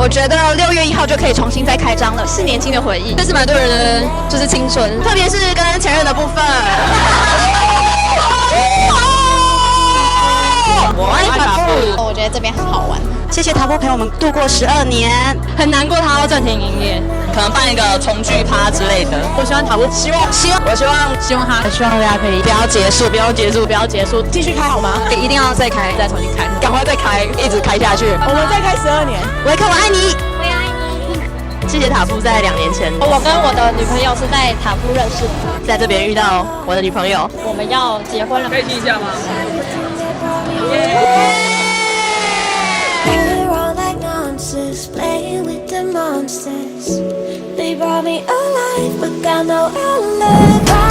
觉得6月1号就可以重新再开张了，是年轻的回忆，这是蛮多人的就是青春，特别是跟前任的部分。我爱塔布，我觉得这边很好玩。谢谢塔布陪我们度过12年，很难过他要暂停营业，可能办一个重聚趴之类的。我喜欢塔布，希望他，希望大家可以不要结束，继续开好吗？一定要再开，再重新开，赶快再开，一直开下去。我们再开12年。维克，我爱你。我也爱你。谢谢塔布在2年前，我跟我的女朋友是在塔布认识的，在这边遇到我的女朋友。我们要结婚了，可以听一下吗？Playing with the monsters, they brought me alive, but got no outlet.